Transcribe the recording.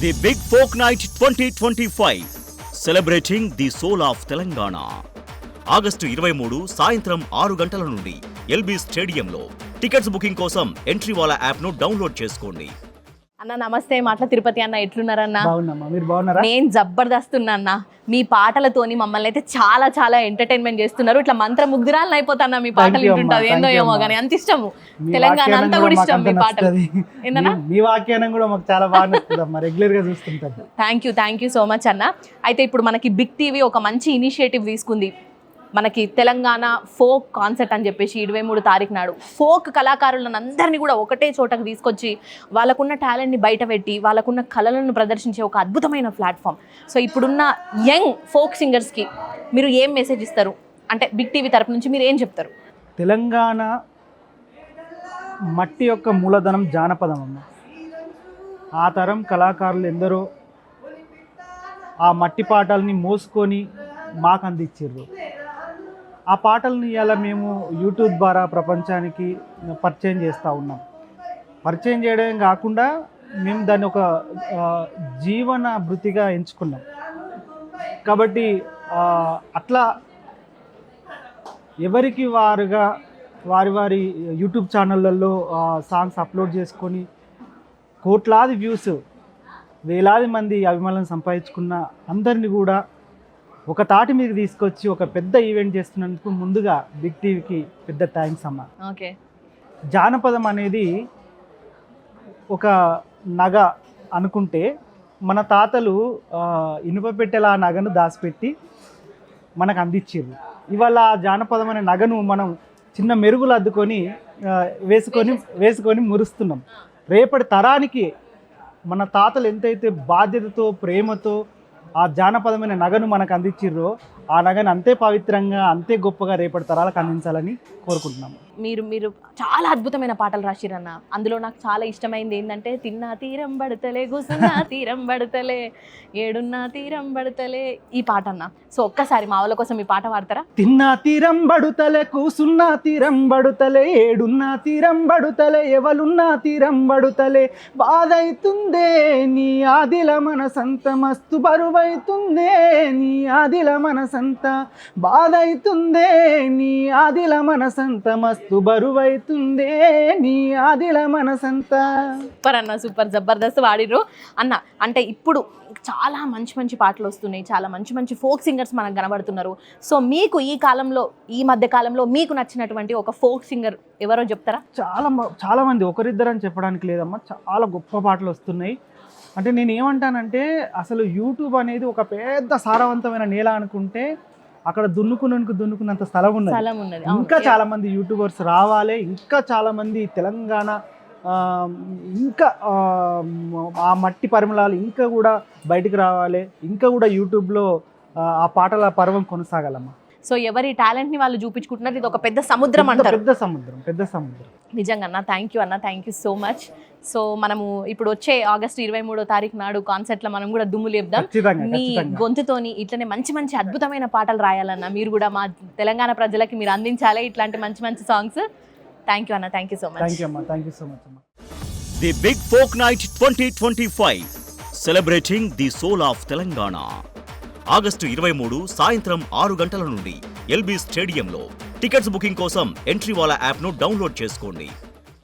The big folk night 2025 celebrating the soul of Telangana. August 23 సాయంత్రం 6 గంటల నుండి ఎల్బీ స్టేడియంలో. టికెట్స్ బుకింగ్ కోసం ఎంట్రీవాలా యాప్ ను డౌన్లోడ్ చేసుకోండి. అన్న నమస్తే, మాటల తిరుపతి అన్న, ఎట్లున్నారన్నా? బాగున్నామ్మా, మీరు బాగున్నారా? నేను జబర్దస్త్ ఉన్నా అన్న. మీ పాటలతోని మమ్మల్ని అయితే చాలా చాలా ఎంటర్టైన్మెంట్ చేస్తున్నారు. ఇట్లా మంత్రముగ్ధురాలను అయిపోతాన్నా మీ పాటలు వింటుంటది. ఏందో ఏమో కానీ అంత ఇష్టము. తెలంగాణ అంతా కూడా ఇష్టం మీ పాటలు. ఏందన్నా? మీ వ్యాఖ్యానం కూడా మాకు చాలా బాగా నచ్చుతుందమ్మా, రెగ్యులర్ గా చూస్తుంటాం. థ్యాంక్ యూ సో మచ్ అన్న. అయితే ఇప్పుడు మనకి బిగ్ టీవీ ఒక మంచి ఇనిషియేటివ్ తీసుకుంది. మనకి తెలంగాణ ఫోక్ కాన్సర్ట్ అని చెప్పేసి 23 తారీఖు నాడు ఫోక్ కళాకారులను అందరినీ కూడా ఒకటే చోటకు తీసుకొచ్చి వాళ్ళకున్న టాలెంట్ని బయట పెట్టి వాళ్ళకున్న కళలను ప్రదర్శించే ఒక అద్భుతమైన ప్లాట్ఫామ్. సో ఇప్పుడున్న యంగ్ ఫోక్ సింగర్స్కి మీరు ఏం మెసేజ్ ఇస్తారు? అంటే బిగ్ టీవీ తరపు నుంచి మీరు ఏం చెప్తారు? తెలంగాణ మట్టి యొక్క మూలధనం జానపదం అమ్మ. ఆ తరం కళాకారులు ఎందరో ఆ మట్టి పాటల్ని మోసుకొని మాకు అందించారు. ఆ పాటలను ఇవాళ మేము యూట్యూబ్ ద్వారా ప్రపంచానికి పరిచయం చేస్తూ ఉన్నాం. పరిచయం చేయడం కాకుండా మేము దాన్ని ఒక జీవన భృతిగా ఎంచుకున్నాం. కాబట్టి అట్లా ఎవరికి వారుగా వారి యూట్యూబ్ ఛానళ్ళల్లో సాంగ్స్ అప్లోడ్ చేసుకొని కోట్లాది వ్యూస్, వేలాది మంది అభిమానులను సంపాదించుకున్న అందరినీ కూడా ఒక తాటి మీద తీసుకొచ్చి ఒక పెద్ద ఈవెంట్ చేస్తున్నందుకు ముందుగా బిగ్ టీవీకి పెద్ద థ్యాంక్స్ అమ్మ. ఓకే. జానపదం అనేది ఒక నగ అనుకుంటే మన తాతలు ఇనుప పెట్టెల ఆ నగను దాచిపెట్టి మనకు అందించారు. ఇవాళ ఆ జానపదం అనే నగను మనం చిన్న మెరుగులు అద్దుకొని వేసుకొని మురుస్తున్నాం. రేపటి తరానికి మన తాతలు ఎంతైతే బాధ్యతతో ప్రేమతో ఆ జానపదమైన నగను మనకు అందించిర్రో ఆ నగను అంతే పవిత్రంగా అంతే గొప్పగా రేపటి తరాలకు అందించాలని కోరుకుంటున్నాము. మీరు చాలా అద్భుతమైన పాటలు రాసిరన్న. అందులో నాకు చాలా ఇష్టమైంది ఏంటంటే తిన్నా తీరం పడతలే, కూసున్నా తీరం పడతలే, ఏడున్నా తీరం పడతలే, ఈ పాట అన్న. సో ఒక్కసారి మా వాళ్ళ కోసం ఈ పాట పాడతారా? తిన్నా తీరం బడుతలే, కూసున్నా తీరం బడుతలే, ఏడున్నా తీరం బడుతలే, ఎవలున్నా తీరం బడుతలే, బాధైతుందే నీ ఆదిల మనసంత, మస్తు బరువైతుందే నీ ఆదిల మనసంత, బాధైతుందే నీ ఆదిల మనసంత, మస్తు బరువైతుందే నీ ఆదిల మనసంత. సూపర్ అన్న, సూపర్, జబర్దస్త్ వాడిరు అన్న. అంటే ఇప్పుడు చాలా మంచి పాటలు వస్తున్నాయి, చాలా మంచి ఫోక్ సింగర్స్ మనకు కనబడుతున్నారు. సో మీకు ఈ మధ్య కాలంలో మీకు నచ్చినటువంటి ఒక ఫోక్ సింగర్ ఎవరో చెప్తారా? చాలా మంది, ఒకరిద్దరు అని చెప్పడానికి లేదమ్మా, చాలా గొప్ప పాటలు వస్తున్నాయి. అంటే నేను ఏమంటానంటే అసలు యూట్యూబ్ అనేది ఒక పెద్ద సారవంతమైన నేల అనుకుంటే అక్కడ దున్నుకున్నంత స్థలం ఉన్నది. ఇంకా చాలా మంది యూట్యూబర్స్ రావాలి, ఇంకా చాలా మంది తెలంగాణ ఇంకా ఆ మట్టి పరిమళాలు ఇంకా కూడా బయటికి రావాలి, ఇంకా కూడా యూట్యూబ్లో ఆ పాటల పర్వం కొనసాగాలమ్మా. సో ఎవరి టాలెంట్ని వాళ్ళు చూపించుకుంటున్నారు. ఇది ఒక పెద్ద సముద్రం అంటారు. పెద్ద సముద్రం. నిజంగా అన్న, thank you so much. So మనము ఇప్పుడు వచ్చే ఆగస్టు 23 తారీఖు నాడు కాన్సర్ట్లో మనం కూడా దుమ్ము లేపుదాం. మీ గొంతుతోని ఇట్లనే మంచి అద్భుతమైన పాటలు రాయాలన్న. మీరు కూడా మా తెలంగాణ ప్రజలకి మీరు అందించాలి ఇట్లాంటి మంచి సాంగ్స్. థ్యాంక్ యూ అన్న, thank you so much. Thank you so much అమ్మ. The big folk night 2025 celebrating the soul of Telangana. August 23 సాయంత్రం 6 గంటల నుండి ఎల్బీ స్టేడియంలో. టికెట్స్ బుకింగ్ కోసం ఎంట్రీవాలా యాప్ ను డౌన్లోడ్ చేసుకోండి.